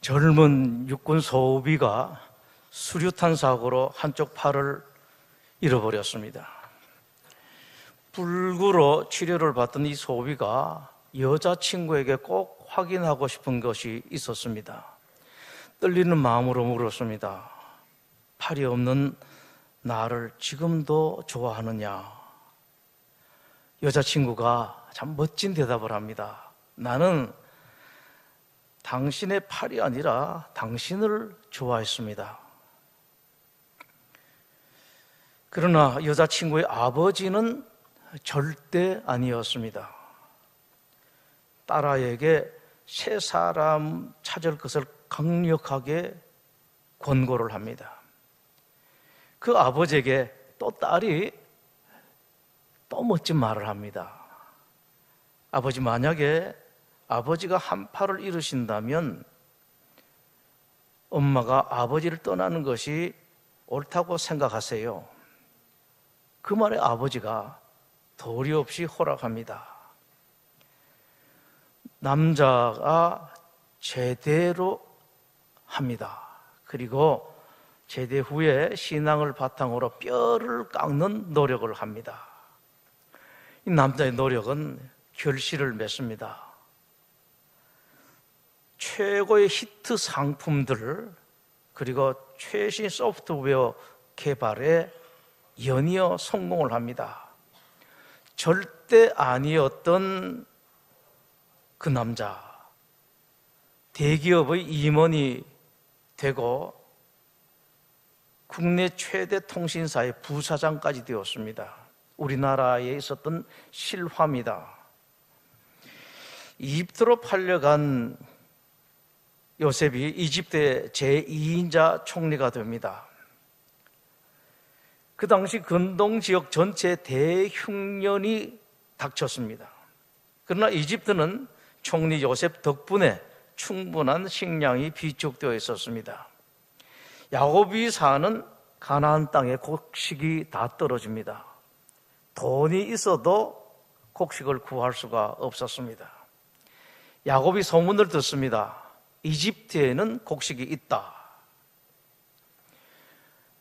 젊은 육군 소비가 수류탄 사고로 한쪽 팔을 잃어버렸습니다. 불구로 치료를 받던 이 소비가 여자친구에게 꼭 확인하고 싶은 것이 있었습니다. 떨리는 마음으로 물었습니다. 팔이 없는 나를 지금도 좋아하느냐? 여자친구가 참 멋진 대답을 합니다. 나는 당신의 팔이 아니라 당신을 좋아했습니다. 그러나 여자친구의 아버지는 절대 아니었습니다. 딸아이에게 새 사람 찾을 것을 강력하게 권고를 합니다. 그 아버지에게 또 딸이 또 멋진 말을 합니다. 아버지, 만약에 아버지가 한 팔을 잃으신다면 엄마가 아버지를 떠나는 것이 옳다고 생각하세요. 그 말에 아버지가 도리 없이 허락합니다. 남자가 제대로 합니다. 그리고 제대 후에 신앙을 바탕으로 뼈를 깎는 노력을 합니다. 이 남자의 노력은 결실을 맺습니다. 최고의 히트 상품들 그리고 최신 소프트웨어 개발에 연이어 성공을 합니다. 절대 아니었던 그 남자, 대기업의 임원이 되고 국내 최대 통신사의 부사장까지 되었습니다. 우리나라에 있었던 실화입니다. 이집트로 팔려간 요셉이 이집트의 제2인자 총리가 됩니다. 그 당시 근동 지역 전체에 대흉년이 닥쳤습니다. 그러나 이집트는 총리 요셉 덕분에 충분한 식량이 비축되어 있었습니다. 야곱이 사는 가나안 땅에 곡식이 다 떨어집니다. 돈이 있어도 곡식을 구할 수가 없었습니다. 야곱이 소문을 듣습니다. 이집트에는 곡식이 있다.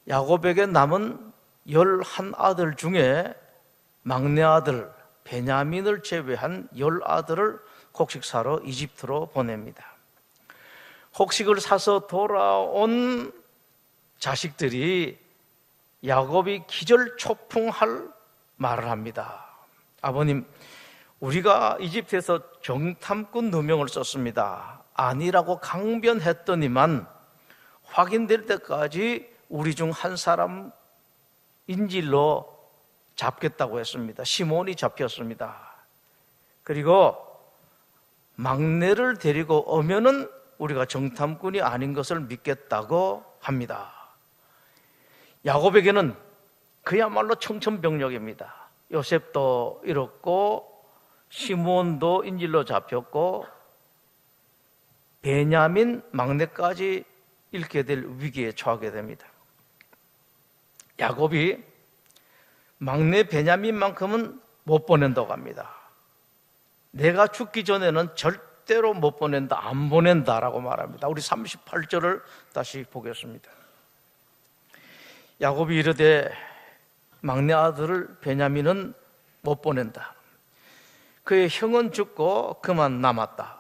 야곱에게 남은 11아들 중에 막내 아들 베냐민을 제외한 10아들을 곡식 사러 이집트로 보냅니다. 곡식을 사서 돌아온 자식들이 야곱이 기절초풍할 말을 합니다. 아버님, 우리가 이집트에서 정탐꾼 누명을 썼습니다. 아니라고 강변했더니만 확인될 때까지 우리 중 한 사람 인질로 잡겠다고 했습니다. 시몬이 잡혔습니다. 그리고 막내를 데리고 오면은 우리가 정탐꾼이 아닌 것을 믿겠다고 합니다. 야곱에게는 그야말로 청천벽력입니다. 요셉도 잃었고 시몬도 인질로 잡혔고 베냐민 막내까지 잃게 될 위기에 처하게 됩니다. 야곱이 막내 베냐민만큼은 못 보낸다고 합니다. 내가 죽기 전에는 절대로 못 보낸다, 안 보낸다라고 말합니다. 우리 38절을 다시 보겠습니다. 야곱이 이르되 막내 아들을 베냐민은 못 보낸다. 그의 형은 죽고 그만 남았다.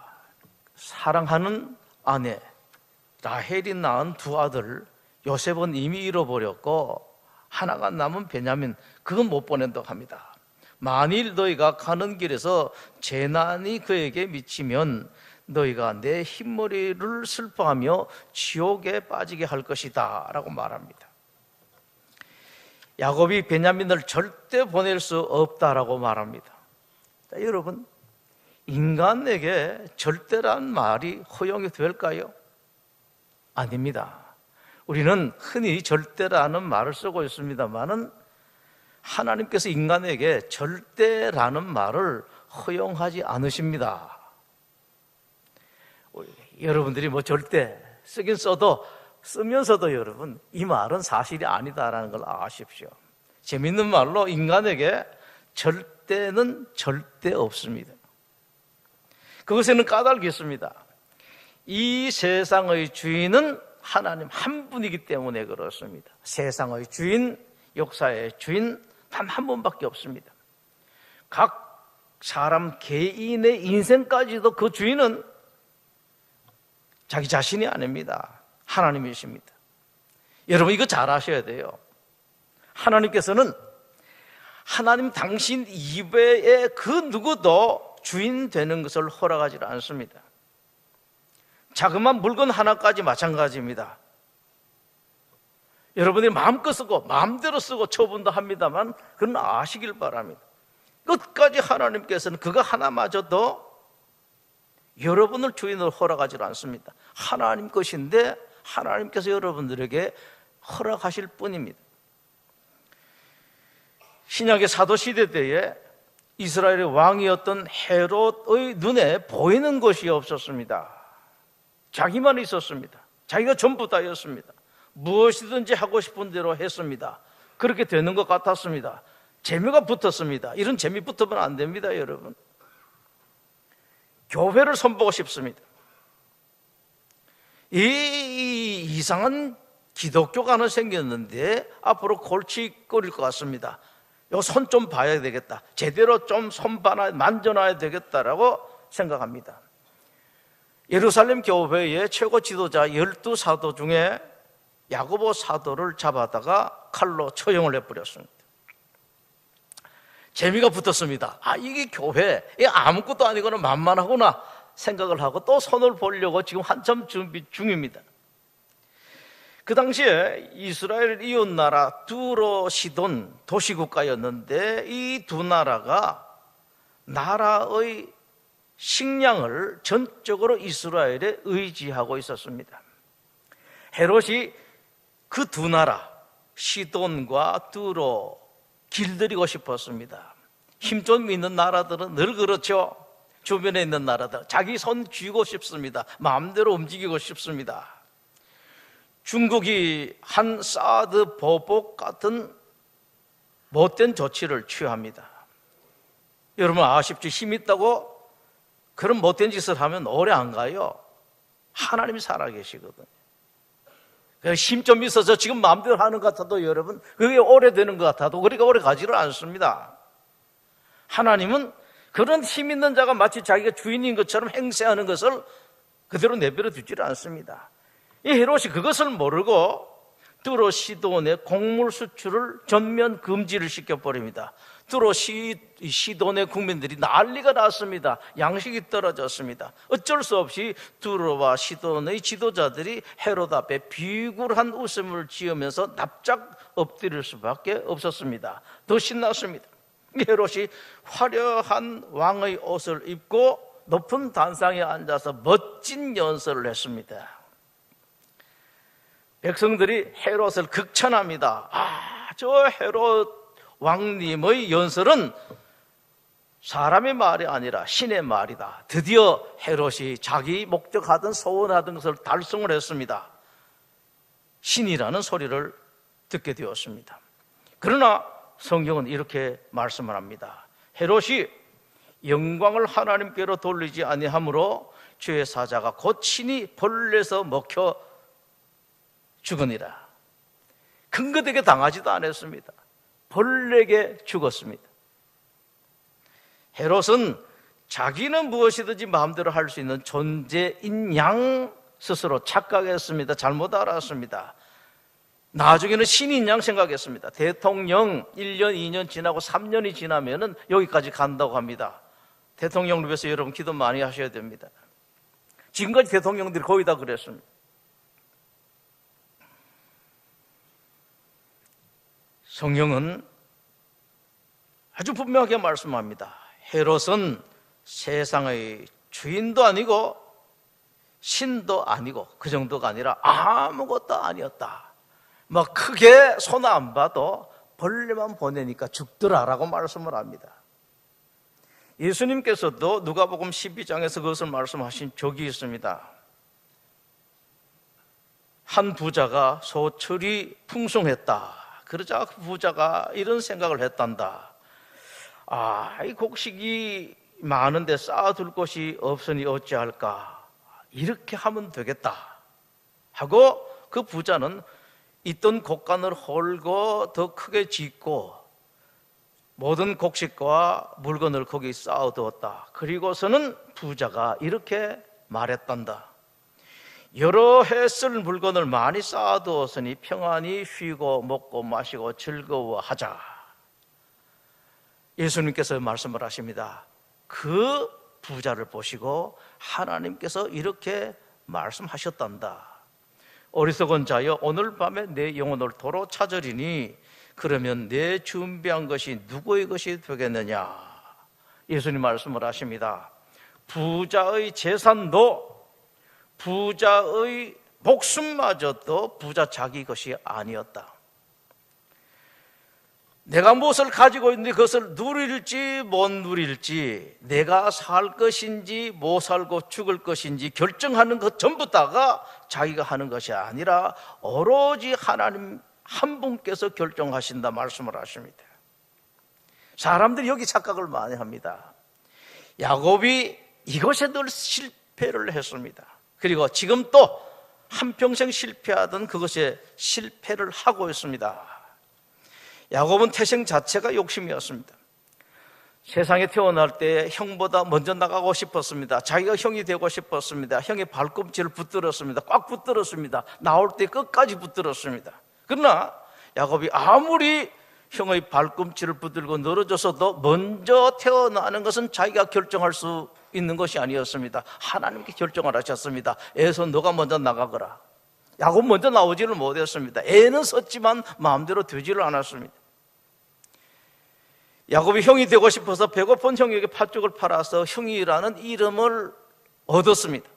사랑하는 아내 라헬이 낳은 두 아들 요셉은 이미 잃어버렸고 하나가 남은 베냐민, 그건 못 보낸다고 합니다. 만일 너희가 가는 길에서 재난이 그에게 미치면 너희가 내 흰머리를 슬퍼하며 지옥에 빠지게 할 것이다 라고 말합니다. 야곱이 베냐민을 절대 보낼 수 없다라고 말합니다. 자, 여러분, 인간에게 절대란 말이 허용이 될까요? 아닙니다. 우리는 흔히 절대라는 말을 쓰고 있습니다만은 하나님께서 인간에게 절대라는 말을 허용하지 않으십니다. 여러분들이 뭐 절대 쓰긴 써도 쓰면서도 여러분 이 말은 사실이 아니다라는 걸 아십시오. 재밌는 말로 인간에게 절대는 절대 없습니다. 그것에는 까닭이 있습니다. 이 세상의 주인은 하나님 한 분이기 때문에 그렇습니다. 세상의 주인, 역사의 주인 단 한 분밖에 없습니다. 각 사람 개인의 인생까지도 그 주인은 자기 자신이 아닙니다. 하나님이십니다. 여러분 이거 잘 아셔야 돼요. 하나님께서는 하나님 당신 이외에 그 누구도 주인 되는 것을 허락하지 않습니다. 자그마한 물건 하나까지 마찬가지입니다. 여러분이 마음껏 쓰고 마음대로 쓰고 처분도 합니다만 그건 아시길 바랍니다. 끝까지 하나님께서는 그거 하나마저도 여러분을 주인으로 허락하지 않습니다. 하나님 것인데 하나님께서 여러분들에게 허락하실 뿐입니다. 신약의 사도시대 때에 이스라엘의 왕이었던 헤롯의 눈에 보이는 것이 없었습니다. 자기만 있었습니다. 자기가 전부 다였습니다. 무엇이든지 하고 싶은 대로 했습니다. 그렇게 되는 것 같았습니다. 재미가 붙었습니다. 이런 재미 붙으면 안 됩니다, 여러분. 교회를 손보고 싶습니다. 이 이상한 기독교가 하나 생겼는데 앞으로 골치 끓일 것 같습니다. 요 손 좀 봐야 되겠다. 제대로 좀 손 만져놔야 되겠다라고 생각합니다. 예루살렘 교회의 최고 지도자 12사도 중에 야고보 사도를 잡아다가 칼로 처형을 해버렸습니다. 재미가 붙었습니다. 이게 교회, 이게 아무것도 아니거나 만만하구나 생각을 하고 또 손을 보려고 지금 한참 준비 중입니다. 그 당시에 이스라엘 이웃나라 두로 시돈 도시국가였는데 이 두 나라가 나라의 식량을 전적으로 이스라엘에 의지하고 있었습니다. 헤롯이 그 두 나라 시돈과 두로 길들이고 싶었습니다. 힘 좀 있는 나라들은 늘 그렇죠. 주변에 있는 나라들 자기 손 쥐고 싶습니다. 마음대로 움직이고 싶습니다. 중국이 한 사드 보복 같은 못된 조치를 취합니다. 여러분 아십시오. 힘 있다고 그런 못된 짓을 하면 오래 안 가요. 하나님이 살아계시거든요. 힘 좀 있어서 지금 마음대로 하는 것 같아도 여러분 그게 오래되는 것 같아도 그렇게 오래 가지를 않습니다. 하나님은 그런 힘 있는 자가 마치 자기가 주인인 것처럼 행세하는 것을 그대로 내버려 두지를 않습니다. 이 헤롯이 그것을 모르고 두로 시돈의 곡물 수출을 전면 금지를 시켜버립니다. 두로 시돈의 국민들이 난리가 났습니다. 양식이 떨어졌습니다. 어쩔 수 없이 두로와 시돈의 지도자들이 헤롯 앞에 비굴한 웃음을 지으면서 납작 엎드릴 수밖에 없었습니다. 더 신났습니다. 헤롯이 화려한 왕의 옷을 입고 높은 단상에 앉아서 멋진 연설을 했습니다. 백성들이 헤롯을 극찬합니다. 저 헤롯 왕님의 연설은 사람의 말이 아니라 신의 말이다. 드디어 헤롯이 자기 목적하던 소원하던 것을 달성을 했습니다. 신이라는 소리를 듣게 되었습니다. 그러나 성경은 이렇게 말씀을 합니다. 헤롯이 영광을 하나님께로 돌리지 아니하므로 주의 사자가 곧 친히 벌레에서 먹혀 죽으니라. 근거되게 당하지도 않았습니다. 벌레에게 죽었습니다. 헤롯은 자기는 무엇이든지 마음대로 할 수 있는 존재인 양 스스로 착각했습니다. 잘못 알았습니다. 나중에는 신인 양 생각했습니다. 대통령 1년, 2년 지나고 3년이 지나면은 여기까지 간다고 합니다. 대통령을 위해서 여러분 기도 많이 하셔야 됩니다. 지금까지 대통령들이 거의 다 그랬습니다. 성경은 아주 분명하게 말씀합니다. 헤롯은 세상의 주인도 아니고 신도 아니고 그 정도가 아니라 아무것도 아니었다. 크게 손 안 봐도 벌레만 보내니까 죽더라라고 말씀을 합니다. 예수님께서도 누가복음 12장에서 그것을 말씀하신 적이 있습니다. 한 부자가 소출이 풍성했다. 그러자 그 부자가 이런 생각을 했단다. 이 곡식이 많은데 쌓아둘 곳이 없으니 어찌할까? 이렇게 하면 되겠다 하고 그 부자는 있던 곡간을 헐고 더 크게 짓고 모든 곡식과 물건을 거기 쌓아두었다. 그리고서는 부자가 이렇게 말했단다. 여러 해 쓸 물건을 많이 쌓아두었으니 평안히 쉬고 먹고 마시고 즐거워하자. 예수님께서 말씀을 하십니다. 그 부자를 보시고 하나님께서 이렇게 말씀하셨단다. 어리석은 자여, 오늘 밤에 내 영혼을 도로 찾으리니 그러면 내 준비한 것이 누구의 것이 되겠느냐. 예수님 말씀을 하십니다. 부자의 재산도, 부자의 목숨마저도 부자 자기 것이 아니었다. 내가 무엇을 가지고 있는데 그것을 누릴지 못 누릴지, 내가 살 것인지 못 살고 죽을 것인지 결정하는 것 전부 다가 자기가 하는 것이 아니라 오로지 하나님 한 분께서 결정하신다 말씀을 하십니다. 사람들이 여기 착각을 많이 합니다. 야곱이 이것에 늘 실패를 했습니다. 그리고 지금 또 한평생 실패하던 그것에 실패를 하고 있습니다. 야곱은 태생 자체가 욕심이었습니다. 세상에 태어날 때 형보다 먼저 나가고 싶었습니다. 자기가 형이 되고 싶었습니다. 형의 발꿈치를 붙들었습니다. 꽉 붙들었습니다. 나올 때 끝까지 붙들었습니다. 그러나 야곱이 아무리 형의 발꿈치를 붙들고 늘어져서도 먼저 태어나는 것은 자기가 결정할 수 있는 것이 아니었습니다. 하나님께 결정을 하셨습니다. 에서 너가 먼저 나가거라. 야곱 먼저 나오지를 못했습니다. 애는 섰지만 마음대로 되지를 않았습니다. 야곱이 형이 되고 싶어서 배고픈 형에게 팥죽을 팔아서 형이라는 이름을 얻었습니다.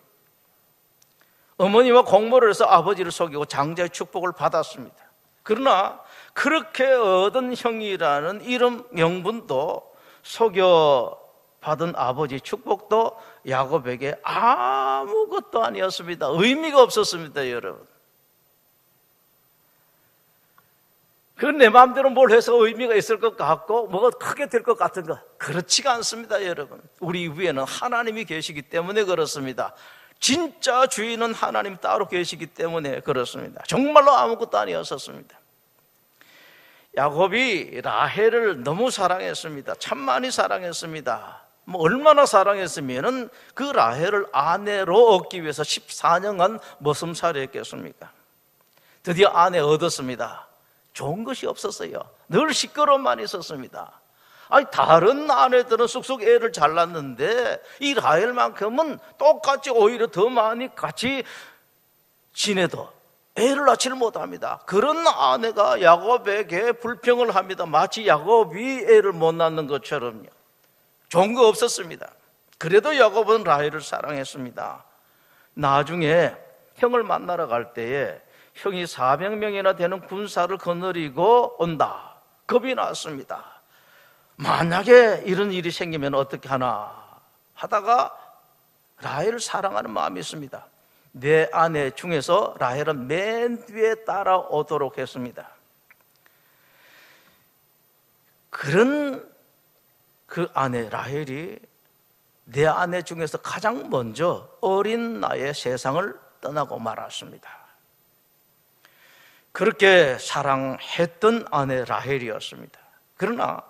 어머니와 공모를 해서 아버지를 속이고 장자의 축복을 받았습니다. 그러나 그렇게 얻은 형이라는 이름 명분도 속여 받은 아버지 축복도 야곱에게 아무것도 아니었습니다. 의미가 없었습니다, 여러분. 그건 내 마음대로 뭘 해서 의미가 있을 것 같고 뭐가 크게 될 것 같은 것, 그렇지가 않습니다, 여러분. 우리 위에는 하나님이 계시기 때문에 그렇습니다. 진짜 주인은 하나님 따로 계시기 때문에 그렇습니다. 정말로 아무것도 아니었었습니다. 야곱이 라헬을 너무 사랑했습니다. 참 많이 사랑했습니다. 얼마나 사랑했으면은 그 라헬을 아내로 얻기 위해서 14년간 머슴살이 했겠습니까? 드디어 아내 얻었습니다. 좋은 것이 없었어요. 늘 시끄러움만 있었습니다. 아니, 다른 아내들은 쑥쑥 애를 잘 낳는데 이 라헬만큼은 똑같이 오히려 더 많이 같이 지내도 애를 낳지를 못합니다. 그런 아내가 야곱에게 불평을 합니다. 마치 야곱이 애를 못 낳는 것처럼요. 좋은 거 없었습니다. 그래도 야곱은 라헬을 사랑했습니다. 나중에 형을 만나러 갈 때에 형이 400명이나 되는 군사를 거느리고 온다. 겁이 났습니다. 만약에 이런 일이 생기면 어떻게 하나 하다가 라헬을 사랑하는 마음이 있습니다. 내 아내 중에서 라헬은 맨 뒤에 따라오도록 했습니다. 그런 그 아내 라헬이 내 아내 중에서 가장 먼저 어린 나이에 세상을 떠나고 말았습니다. 그렇게 사랑했던 아내 라헬이었습니다. 그러나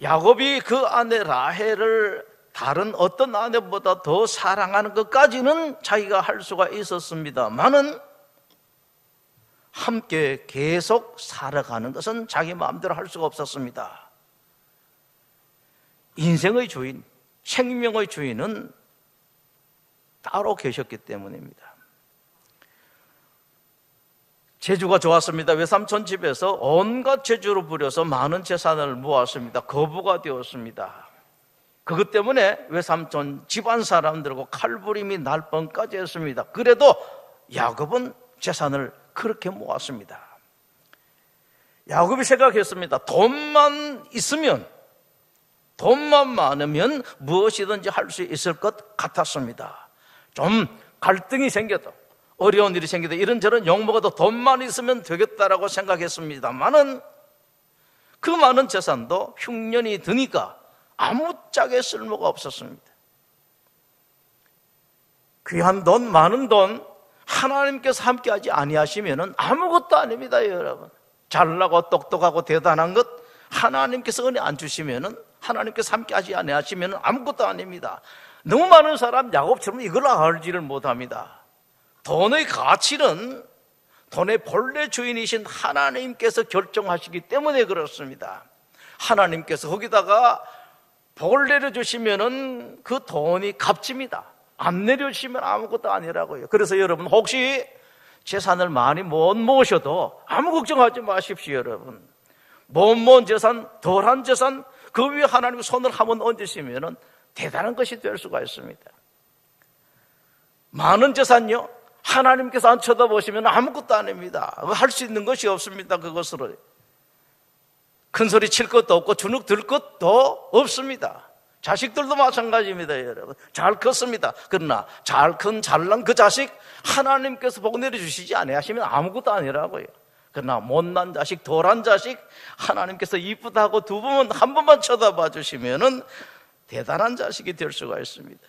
야곱이 그 아내 라헬을 다른 어떤 아내보다 더 사랑하는 것까지는 자기가 할 수가 있었습니다만은 함께 계속 살아가는 것은 자기 마음대로 할 수가 없었습니다. 인생의 주인, 생명의 주인은 따로 계셨기 때문입니다. 재주가 좋았습니다. 외삼촌 집에서 온갖 재주를 부려서 많은 재산을 모았습니다. 거부가 되었습니다. 그것 때문에 외삼촌 집안 사람들과 칼부림이 날 뻔까지 했습니다. 그래도 야곱은 재산을 그렇게 모았습니다. 야곱이 생각했습니다. 돈만 있으면, 돈만 많으면 무엇이든지 할 수 있을 것 같았습니다. 좀 갈등이 생겨도, 어려운 일이 생겨도 이런저런 욕먹어도 돈만 있으면 되겠다라고 생각했습니다만은 그 많은 재산도 흉년이 드니까 아무짝에 쓸모가 없었습니다. 귀한 돈, 많은 돈 하나님께서 함께하지 아니하시면 아무것도 아닙니다, 여러분. 잘나고 똑똑하고 대단한 것 하나님께서 은혜 안 주시면, 하나님께서 함께하지 아니하시면 아무것도 아닙니다. 너무 많은 사람 야곱처럼 이걸 알지를 못합니다. 돈의 가치는 돈의 본래 주인이신 하나님께서 결정하시기 때문에 그렇습니다. 하나님께서 거기다가 복을 내려주시면 그 돈이 값집니다. 안 내려주시면 아무것도 아니라고요. 그래서 여러분, 혹시 재산을 많이 못 모으셔도 아무 걱정하지 마십시오, 여러분. 못 모은 재산, 덜한 재산, 그 위에 하나님 손을 한번 얹으시면 대단한 것이 될 수가 있습니다. 많은 재산요, 하나님께서 안 쳐다보시면 아무것도 아닙니다. 할 수 있는 것이 없습니다. 그것으로 큰 소리 칠 것도 없고 주눅 들 것도 없습니다. 자식들도 마찬가지입니다, 여러분. 잘 컸습니다. 그러나 잘 큰 잘난 그 자식 하나님께서 복 내려주시지 아니하시면 아무것도 아니라고요. 그러나 못난 자식, 덜한 자식 하나님께서 이쁘다고 두 번만, 한 번만 쳐다봐 주시면 대단한 자식이 될 수가 있습니다.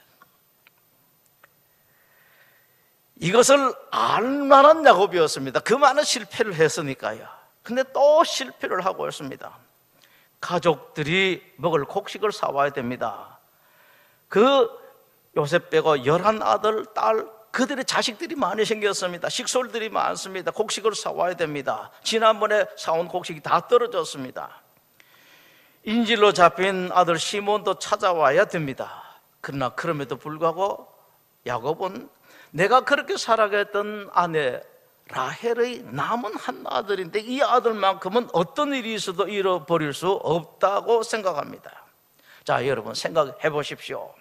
이것을 알만한 야곱이었습니다. 그 많은 실패를 했으니까요. 근데 또 실패를 하고 있습니다. 가족들이 먹을 곡식을 사와야 됩니다. 그 요셉 빼고 11아들, 딸, 그들의 자식들이 많이 생겼습니다. 식솔들이 많습니다. 곡식을 사와야 됩니다. 지난번에 사온 곡식이 다 떨어졌습니다. 인질로 잡힌 아들 시몬도 찾아와야 됩니다. 그러나 그럼에도 불구하고 야곱은 내가 그렇게 사랑했던 아내 라헬의 남은 한 아들인데 이 아들만큼은 어떤 일이 있어도 잃어버릴 수 없다고 생각합니다. 자, 여러분 생각해 보십시오.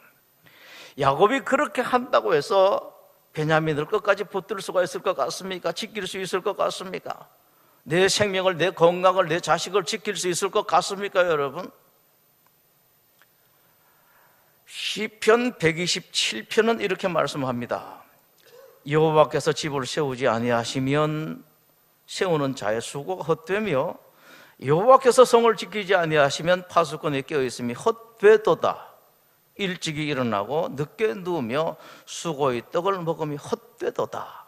야곱이 그렇게 한다고 해서 베냐민을 끝까지 붙들 수가 있을 것 같습니까? 지킬 수 있을 것 같습니까? 내 생명을, 내 건강을, 내 자식을 지킬 수 있을 것 같습니까, 여러분? 시편 127편은 이렇게 말씀합니다. 여호와께서 집을 세우지 아니하시면 세우는 자의 수고가 헛되며 여호와께서 성을 지키지 아니하시면 파수꾼이 깨어있음이 헛되도다. 일찍이 일어나고 늦게 누우며 수고의 떡을 먹음이 헛되도다.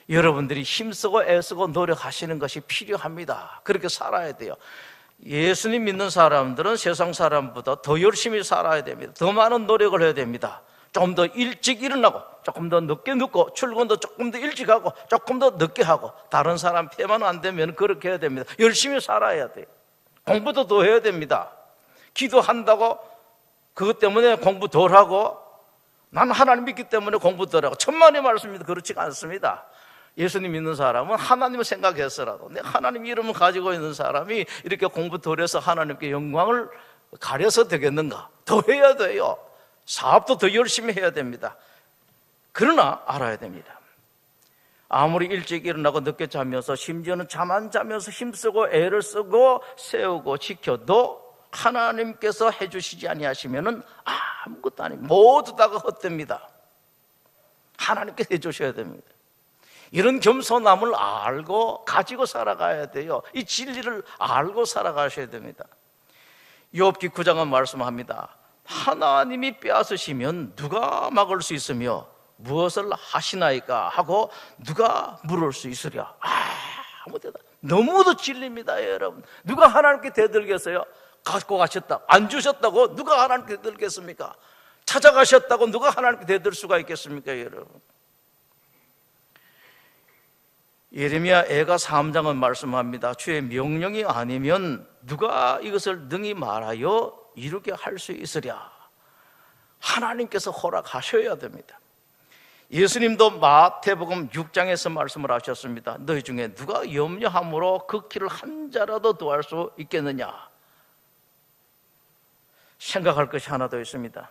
여러분들이 힘쓰고 애쓰고 노력하시는 것이 필요합니다. 그렇게 살아야 돼요. 예수님 믿는 사람들은 세상 사람보다 더 열심히 살아야 됩니다. 더 많은 노력을 해야 됩니다. 조금 더 일찍 일어나고 조금 더 늦게 눕고 출근도 조금 더 일찍 하고 조금 더 늦게 하고 다른 사람 폐만 안 되면 그렇게 해야 됩니다. 열심히 살아야 돼요. 공부도 더 해야 됩니다. 기도한다고 그것 때문에 공부 덜 하고 난 하나님 믿기 때문에 공부 덜 하고 천만의 말씀입니다. 그렇지가 않습니다. 예수님 믿는 사람은 하나님을 생각해서라도 내 하나님 이름을 가지고 있는 사람이 이렇게 공부 덜 해서 하나님께 영광을 가려서 되겠는가? 더 해야 돼요. 사업도 더 열심히 해야 됩니다. 그러나 알아야 됩니다. 아무리 일찍 일어나고 늦게 자면서 심지어는 잠 안 자면서 힘쓰고 애를 쓰고 세우고 지켜도 하나님께서 해주시지 아니하시면 아무것도 아닙니다. 모두 다가 헛됩니다. 하나님께서 해주셔야 됩니다. 이런 겸손함을 알고 가지고 살아가야 돼요. 이 진리를 알고 살아가셔야 됩니다. 욥기 9장은 말씀합니다. 하나님이 빼앗으시면 누가 막을 수 있으며 무엇을 하시나이까 하고 누가 물을 수 있으랴. 아무 데다 너무도 진리입니다, 여러분. 누가 하나님께 대들겠어요? 갖고 가셨다, 안 주셨다고 누가 하나님께 대들겠습니까? 찾아가셨다고 누가 하나님께 대들 수가 있겠습니까, 여러분? 예레미야 애가 3장은 말씀합니다. 주의 명령이 아니면 누가 이것을 능히 말하여 이루게 할 수 있으랴. 하나님께서 허락하셔야 됩니다. 예수님도 마태복음 6장에서 말씀을 하셨습니다. 너희 중에 누가 염려함으로 그 길을 한 자라도 더할 수 있겠느냐. 생각할 것이 하나 더 있습니다.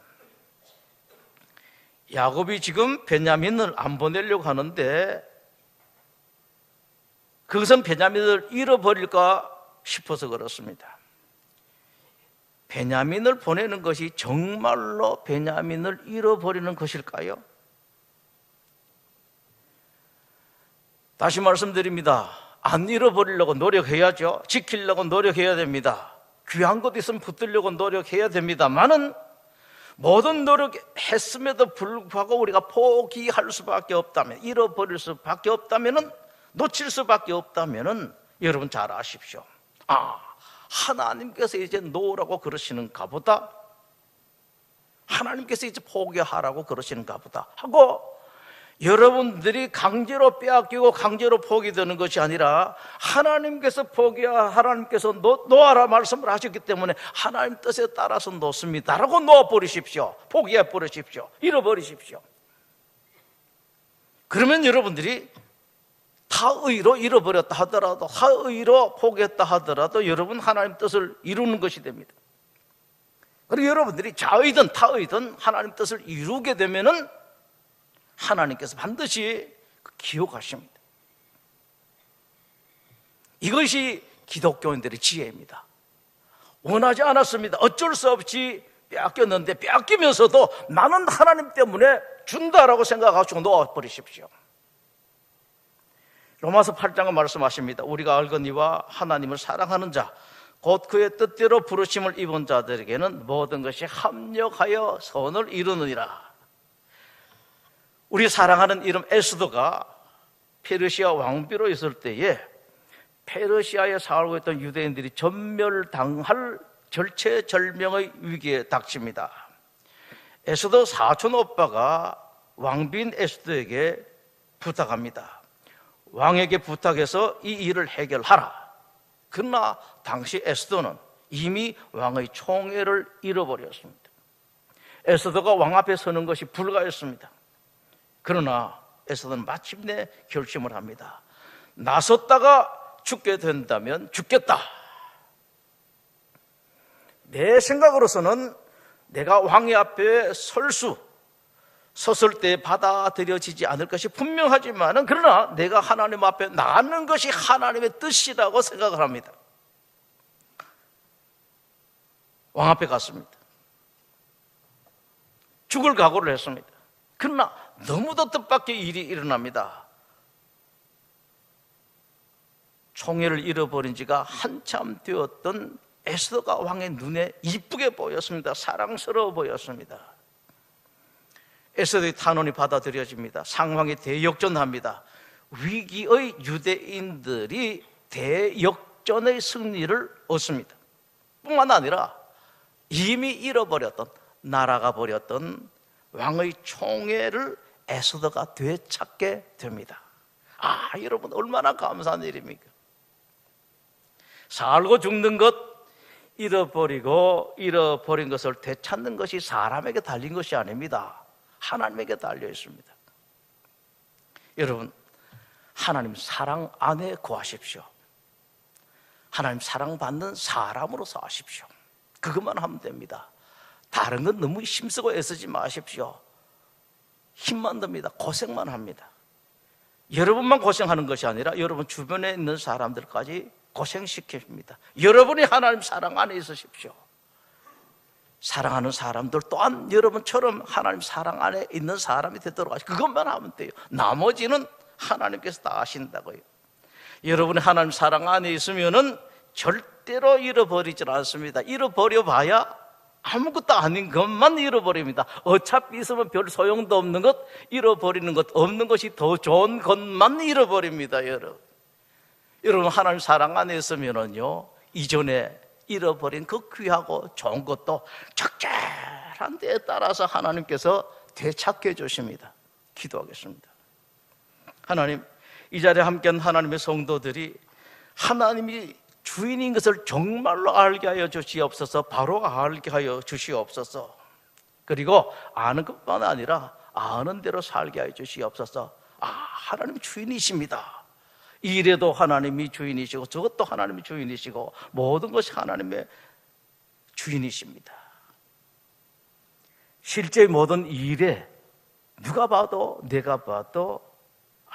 야곱이 지금 베냐민을 안 보내려고 하는데 그것은 베냐민을 잃어버릴까 싶어서 그렇습니다. 베냐민을 보내는 것이 정말로 베냐민을 잃어버리는 것일까요? 다시 말씀드립니다. 안 잃어버리려고 노력해야죠. 지키려고 노력해야 됩니다. 귀한 것 있으면 붙들려고 노력해야 됩니다만은 모든 노력했음에도 불구하고 우리가 포기할 수밖에 없다면, 잃어버릴 수밖에 없다면, 놓칠 수밖에 없다면 여러분 잘 아십시오. 하나님께서 이제 놓으라고 그러시는가 보다, 하나님께서 이제 포기하라고 그러시는가 보다 하고 여러분들이 강제로 빼앗기고 강제로 포기되는 것이 아니라 하나님께서 하나님께서 놓아라 말씀을 하셨기 때문에 하나님 뜻에 따라서 놓습니다라고 놓아버리십시오. 포기해버리십시오. 잃어버리십시오. 그러면 여러분들이 타의로 잃어버렸다 하더라도, 타의로 포기했다 하더라도 여러분 하나님 뜻을 이루는 것이 됩니다. 그리고 여러분들이 자의든 타의든 하나님 뜻을 이루게 되면은 하나님께서 반드시 기억하십니다. 이것이 기독교인들의 지혜입니다. 원하지 않았습니다. 어쩔 수 없이 빼앗겼는데 빼앗기면서도 나는 하나님 때문에 준다라고 생각하시고 놓아버리십시오. 로마서 8장은 말씀하십니다. 우리가 알거니와 하나님을 사랑하는 자, 곧 그의 뜻대로 부르심을 입은 자들에게는 모든 것이 합력하여 선을 이루느니라. 우리 사랑하는 이름 에스더가 페르시아 왕비로 있을 때에 페르시아에 살고 있던 유대인들이 전멸당할 절체절명의 위기에 닥칩니다. 에스더 사촌 오빠가 왕비인 에스더에게 부탁합니다. 왕에게 부탁해서 이 일을 해결하라. 그러나 당시 에스더는 이미 왕의 총애를 잃어버렸습니다. 에스더가 왕 앞에 서는 것이 불가했습니다. 그러나 에스더는 마침내 결심을 합니다. 나섰다가 죽게 된다면 죽겠다. 내 생각으로서는 내가 왕의 앞에 섰을 때 받아들여지지 않을 것이 분명하지만, 그러나 내가 하나님 앞에 나가는 것이 하나님의 뜻이라고 생각을 합니다. 왕 앞에 갔습니다. 죽을 각오를 했습니다. 그러나 너무도 뜻밖의 일이 일어납니다. 총애를 잃어버린 지가 한참 되었던 에스더가 왕의 눈에 이쁘게 보였습니다. 사랑스러워 보였습니다. 에스더의 탄원이 받아들여집니다. 상황이 대역전합니다. 위기의 유대인들이 대역전의 승리를 얻습니다. 뿐만 아니라 이미 잃어버렸던, 날아가 버렸던 왕의 총애를 에스더가 되찾게 됩니다. 여러분 얼마나 감사한 일입니까? 살고 죽는 것, 잃어버린 것을 되찾는 것이 사람에게 달린 것이 아닙니다. 하나님에게 달려 있습니다. 여러분, 하나님 사랑 안에 거하십시오. 하나님 사랑받는 사람으로 사십시오. 그것만 하면 됩니다. 다른 건 너무 힘쓰고 애쓰지 마십시오. 힘만 듭니다. 고생만 합니다. 여러분만 고생하는 것이 아니라 여러분 주변에 있는 사람들까지 고생시킵니다. 여러분이 하나님 사랑 안에 있으십시오. 사랑하는 사람들 또한 여러분처럼 하나님 사랑 안에 있는 사람이 되도록 하십시오. 그것만 하면 돼요. 나머지는 하나님께서 다 하신다고요. 여러분이 하나님 사랑 안에 있으면은 절대로 잃어버리질 않습니다. 잃어버려봐야 아무것도 아닌 것만 잃어버립니다. 어차피 있으면 별 소용도 없는 것, 잃어버리는 것, 없는 것이 더 좋은 것만 잃어버립니다. 여러분 하나님 사랑 안에 있으면은요, 이전에 잃어버린 그 귀하고 좋은 것도 적절한 때에 따라서 하나님께서 되찾게 해주십니다. 기도하겠습니다. 하나님, 이 자리에 함께한 하나님의 성도들이 하나님이 주인인 것을 정말로 알게 하여 주시옵소서. 바로 알게 하여 주시옵소서. 그리고 아는 것만 아니라 아는 대로 살게 하여 주시옵소서. 하나님 주인이십니다. 이 일에도 하나님이 주인이시고 저것도 하나님이 주인이시고 모든 것이 하나님의 주인이십니다. 실제 모든 일에 누가 봐도 내가 봐도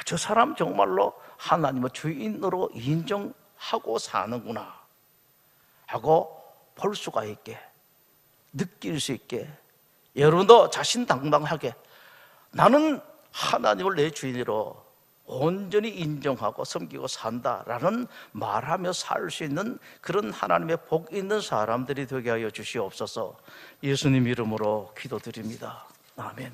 저 사람 정말로 하나님의 주인으로 인정하고 사는구나 하고 볼 수가 있게, 느낄 수 있게, 여러분도 자신당당하게 나는 하나님을 내 주인으로 온전히 인정하고 섬기고 산다라는 말하며 살 수 있는 그런 하나님의 복 있는 사람들이 되게 하여 주시옵소서. 예수님 이름으로 기도드립니다. 아멘.